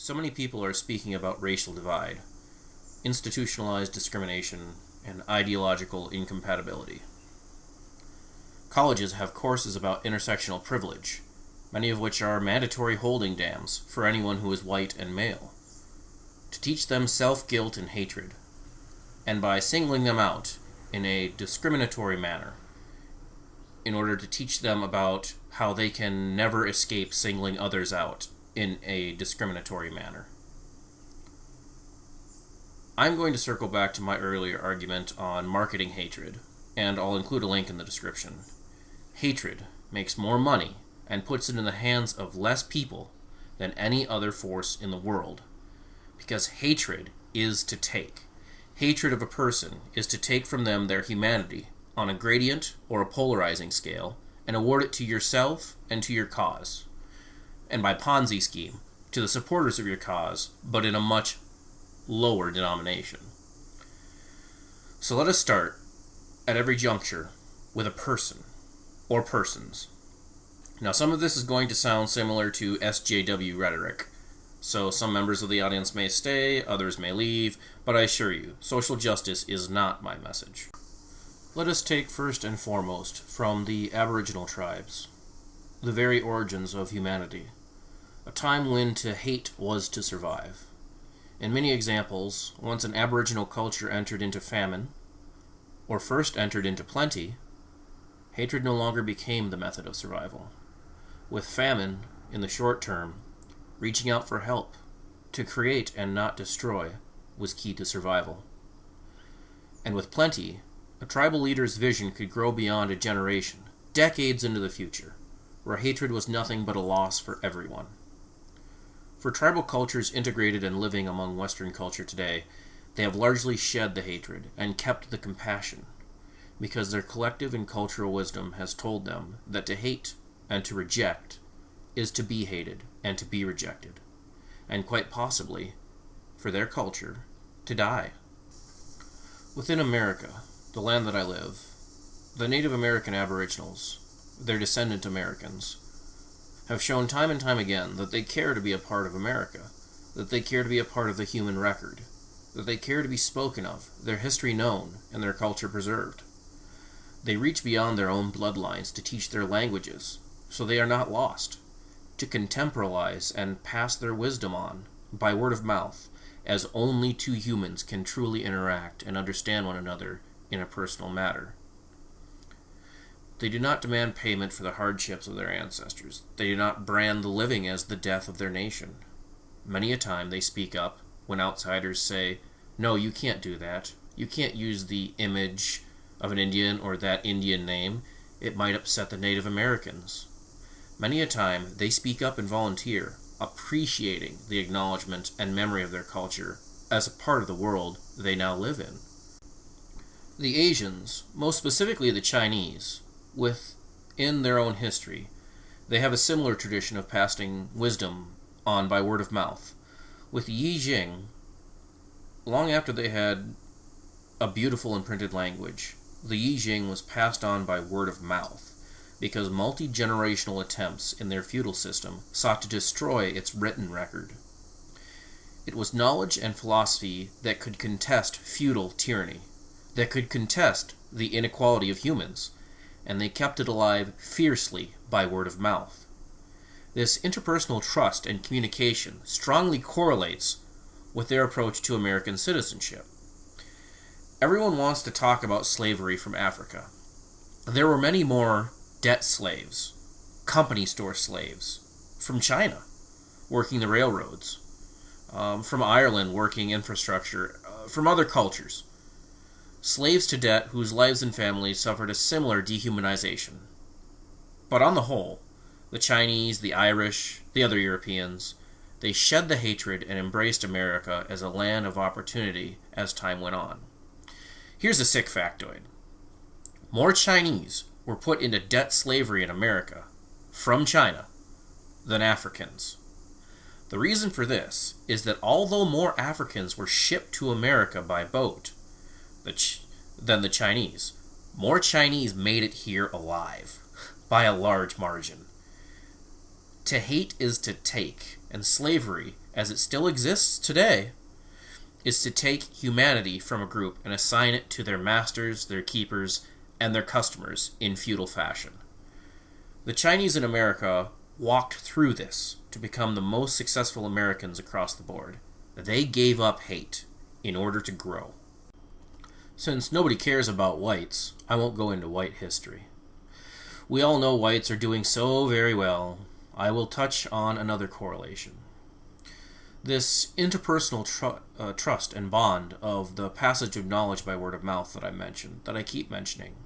So many people are speaking about racial divide, institutionalized discrimination, and ideological incompatibility. Colleges have courses about intersectional privilege, many of which are mandatory holding dams for anyone who is white and male, to teach them self-guilt and hatred, and by singling them out in a discriminatory manner, in order to teach them about how they can never escape singling others out in a discriminatory manner. I'm going to circle back to my earlier argument on marketing hatred, and I'll include a link in the description. Hatred makes more money and puts it in the hands of less people than any other force in the world, because hatred is to take. Hatred of a person is to take from them their humanity on a gradient or a polarizing scale and award it to yourself and to your cause, and by Ponzi scheme, to the supporters of your cause, but in a much lower denomination. So let us start, at every juncture, with a person, or persons. Now, some of this is going to sound similar to SJW rhetoric, so some members of the audience may stay, others may leave, but I assure you, social justice is not my message. Let us take first and foremost from the Aboriginal tribes, the very origins of humanity, a time when to hate was to survive. In many examples, once an Aboriginal culture entered into famine, or first entered into plenty, hatred no longer became the method of survival. With famine, in the short term, reaching out for help, to create and not destroy, was key to survival. And with plenty, a tribal leader's vision could grow beyond a generation, decades into the future, where hatred was nothing but a loss for everyone. For tribal cultures integrated and living among Western culture today, they have largely shed the hatred and kept the compassion, because their collective and cultural wisdom has told them that to hate and to reject is to be hated and to be rejected, and quite possibly, for their culture, to die. Within America, the land that I live, the Native American Aboriginals, their descendant Americans, have shown time and time again that they care to be a part of America, that they care to be a part of the human record, that they care to be spoken of, their history known, and their culture preserved. They reach beyond their own bloodlines to teach their languages, so they are not lost, to contemporalize and pass their wisdom on, by word of mouth, as only two humans can truly interact and understand one another in a personal matter. They do not demand payment for the hardships of their ancestors. They do not brand the living as the death of their nation. Many a time they speak up when outsiders say, "No, you can't do that. You can't use the image of an Indian or that Indian name. It might upset the Native Americans." Many a time they speak up and volunteer, appreciating the acknowledgement and memory of their culture as a part of the world they now live in. The Asians, most specifically the Chinese, within their own history, they have a similar tradition of passing wisdom on by word of mouth. With Yi Jing, long after they had a beautiful and printed language, the Yi Jing was passed on by word of mouth, because multi-generational attempts in their feudal system sought to destroy its written record. It was knowledge and philosophy that could contest feudal tyranny, that could contest the inequality of humans, and they kept it alive fiercely by word of mouth. This interpersonal trust and communication strongly correlates with their approach to American citizenship. Everyone wants to talk about slavery from Africa. There were many more debt slaves, company store slaves, from China, working the railroads, from Ireland working infrastructure, from other cultures. Slaves to debt whose lives and families suffered a similar dehumanization. But on the whole, the Chinese, the Irish, the other Europeans, they shed the hatred and embraced America as a land of opportunity as time went on. Here's a sick factoid. More Chinese were put into debt slavery in America, from China, than Africans. The reason for this is that although more Africans were shipped to America by boat than the Chinese, more Chinese made it here alive, by a large margin. To hate is to take, and slavery as it still exists today, is to take humanity from a group and assign it to their masters, their keepers, and their customers in feudal fashion. The Chinese in America walked through this to become the most successful Americans across the board. They gave up hate in order to grow. Since nobody cares about whites, I won't go into white history. We all know whites are doing so very well. I will touch on another correlation. This interpersonal trust and bond of the passage of knowledge by word of mouth that I keep mentioning.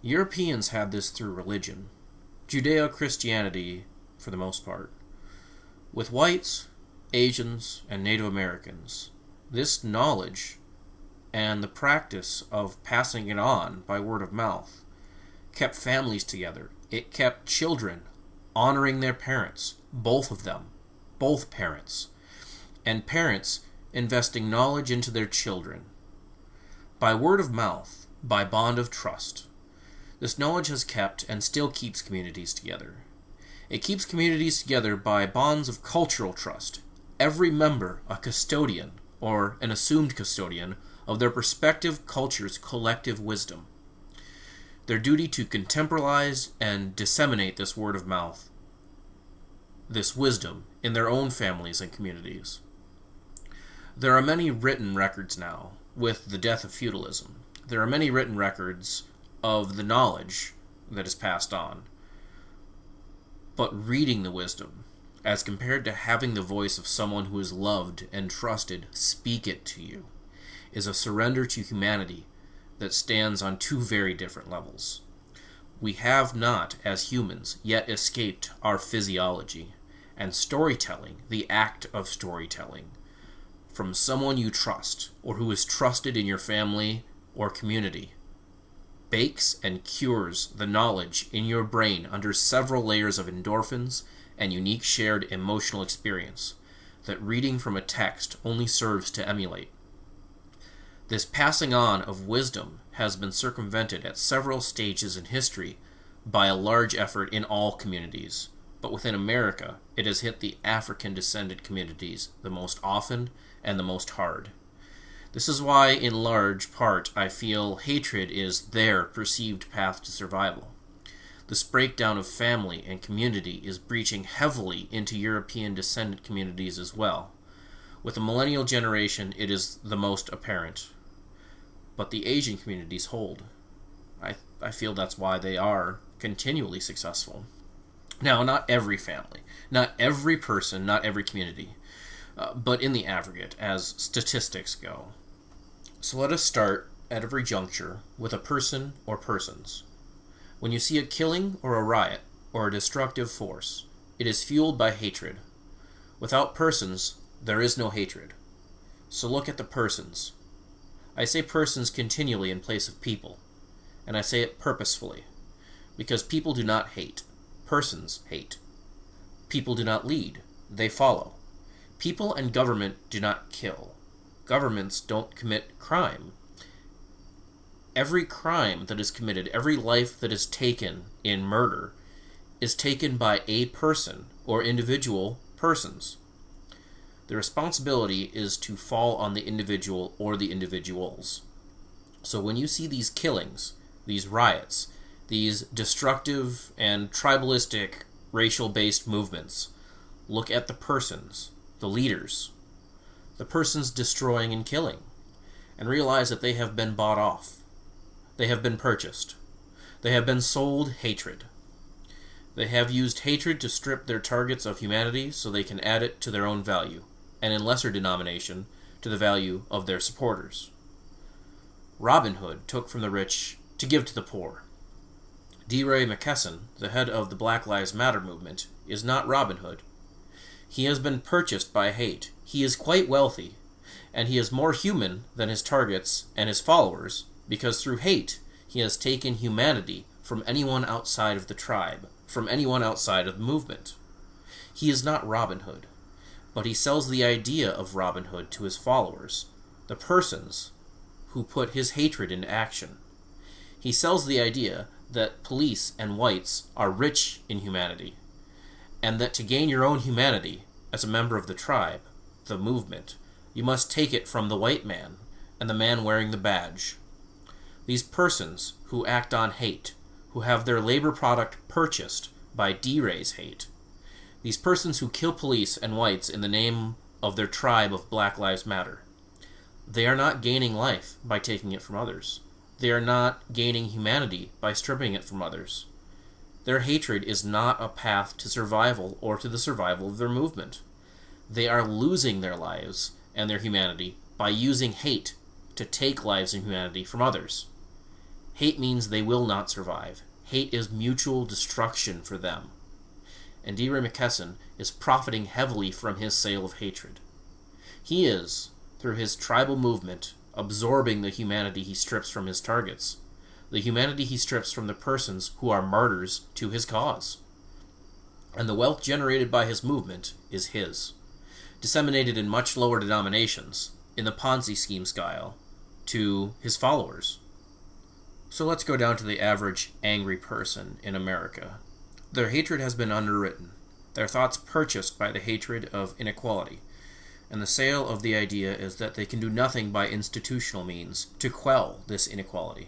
Europeans had this through religion, Judeo-Christianity for the most part. With whites, Asians, and Native Americans, this knowledge and the practice of passing it on by word of mouth kept families together. It kept children honoring their parents, both of them, both parents, and parents investing knowledge into their children. By word of mouth, by bond of trust, this knowledge has kept and still keeps communities together. It keeps communities together by bonds of cultural trust, every member a custodian, or an assumed custodian, of their respective culture's collective wisdom. Their duty to contemporize and disseminate this word of mouth, this wisdom, in their own families and communities. There are many written records now, with the death of feudalism. There are many written records of the knowledge that is passed on. But reading the wisdom, as compared to having the voice of someone who is loved and trusted speak it to you, is a surrender to humanity that stands on two very different levels. We have not, as humans, yet escaped our physiology, and storytelling, the act of storytelling, from someone you trust, or who is trusted in your family or community, bakes and cures the knowledge in your brain under several layers of endorphins and unique shared emotional experience that reading from a text only serves to emulate. This passing on of wisdom has been circumvented at several stages in history by a large effort in all communities, but within America it has hit the African-descended communities the most often and the most hard. This is why, in large part, I feel hatred is their perceived path to survival. This breakdown of family and community is breaching heavily into European descendant communities as well. With the millennial generation, it is the most apparent. But the Asian communities hold. I feel that's why they are continually successful. Now, not every family, not every person, not every community, but in the aggregate, as statistics go. So let us start at every juncture with a person or persons. When you see a killing or a riot or a destructive force, it is fueled by hatred. Without persons, there is no hatred. So look at the persons. I say persons continually in place of people, and I say it purposefully, because people do not hate. Persons hate. People do not lead. They follow. People and government do not kill. Governments don't commit crime. Every crime that is committed, every life that is taken in murder, is taken by a person or individual persons. The responsibility is to fall on the individual or the individuals. So when you see these killings, these riots, these destructive and tribalistic racial-based movements, look at the persons, the leaders, the persons destroying and killing, and realize that they have been bought off. They have been purchased. They have been sold hatred. They have used hatred to strip their targets of humanity so they can add it to their own value, and in lesser denomination, to the value of their supporters. Robin Hood took from the rich to give to the poor. D. Ray McKesson, the head of the Black Lives Matter movement, is not Robin Hood. He has been purchased by hate. He is quite wealthy, and he is more human than his targets and his followers, because through hate he has taken humanity from anyone outside of the tribe, from anyone outside of the movement. He is not Robin Hood, but he sells the idea of Robin Hood to his followers, the persons who put his hatred into action. He sells the idea that police and whites are rich in humanity, and that to gain your own humanity as a member of the tribe, the movement. You must take it from the white man and the man wearing the badge. These persons who act on hate, who have their labor product purchased by D-Ray's hate, these persons who kill police and whites in the name of their tribe of Black Lives Matter, they are not gaining life by taking it from others. They are not gaining humanity by stripping it from others. Their hatred is not a path to survival or to the survival of their movement. They are losing their lives and their humanity by using hate to take lives and humanity from others. Hate means they will not survive. Hate is mutual destruction for them. And D. Ray McKesson is profiting heavily from his sale of hatred. He is, through his tribal movement, absorbing the humanity he strips from his targets, the humanity he strips from the persons who are martyrs to his cause. And the wealth generated by his movement is his, disseminated in much lower denominations, in the Ponzi scheme style, to his followers. So let's go down to the average angry person in America. Their hatred has been underwritten, their thoughts purchased by the hatred of inequality, and the sale of the idea is that they can do nothing by institutional means to quell this inequality.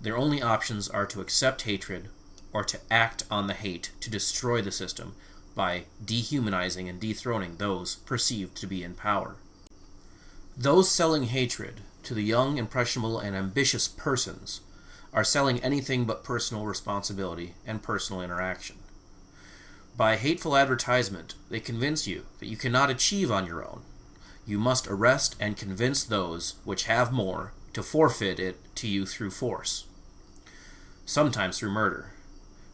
Their only options are to accept hatred or to act on the hate to destroy the system by dehumanizing and dethroning those perceived to be in power. Those selling hatred to the young, impressionable, and ambitious persons are selling anything but personal responsibility and personal interaction. By hateful advertisement, they convince you that you cannot achieve on your own. You must arrest and convince those which have more to forfeit it to you through force, sometimes through murder,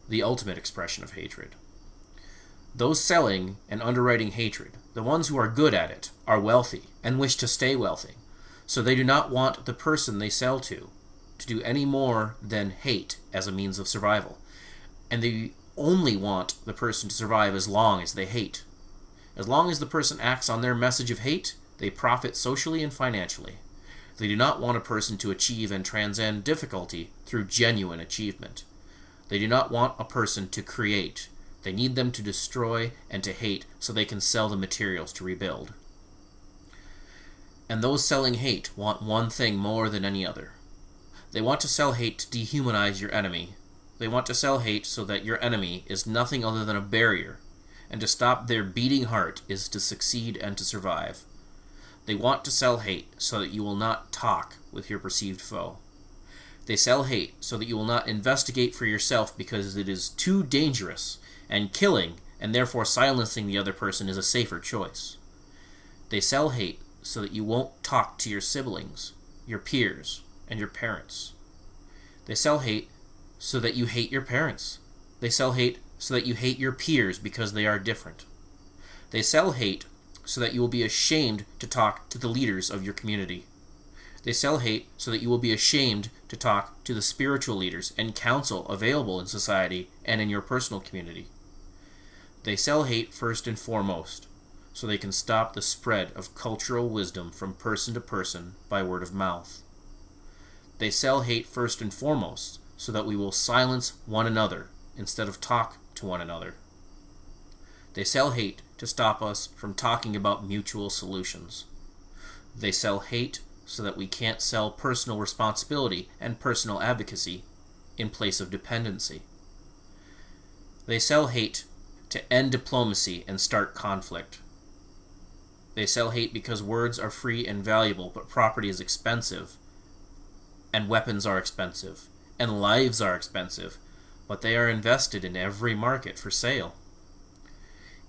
the ultimate expression of hatred. Those selling and underwriting hatred, the ones who are good at it, are wealthy and wish to stay wealthy, so they do not want the person they sell to do any more than hate as a means of survival, and they only want the person to survive as long as they hate. As long as the person acts on their message of hate, they profit socially and financially. They do not want a person to achieve and transcend difficulty through genuine achievement. They do not want a person to create. They need them to destroy and to hate so they can sell the materials to rebuild. And those selling hate want one thing more than any other. They want to sell hate to dehumanize your enemy. They want to sell hate so that your enemy is nothing other than a barrier, and to stop their beating heart is to succeed and to survive. They want to sell hate so that you will not talk with your perceived foe. They sell hate so that you will not investigate for yourself because it is too dangerous, and killing and therefore silencing the other person is a safer choice. They sell hate so that you won't talk to your siblings, your peers, and your parents. They sell hate so that you hate your parents. They sell hate so that you hate your peers because they are different. They sell hate so that you will be ashamed to talk to the leaders of your community. They sell hate so that you will be ashamed to talk to the spiritual leaders and counsel available in society and in your personal community. They sell hate first and foremost so they can stop the spread of cultural wisdom from person to person by word of mouth. They sell hate first and foremost so that we will silence one another instead of talk to one another. They sell hate to stop us from talking about mutual solutions. They sell hate so that we can't sell personal responsibility and personal advocacy in place of dependency. They sell hate to end diplomacy and start conflict. They sell hate because words are free and valuable, but property is expensive, and weapons are expensive, and lives are expensive, but they are invested in every market for sale.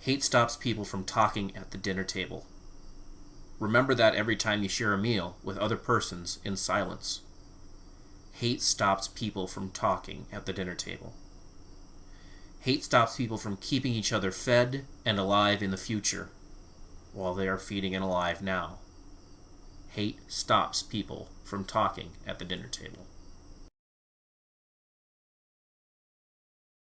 Hate stops people from talking at the dinner table. Remember that every time you share a meal with other persons in silence. Hate stops people from talking at the dinner table. Hate stops people from keeping each other fed and alive in the future, while they are feeding and alive now. Hate stops people from talking at the dinner table.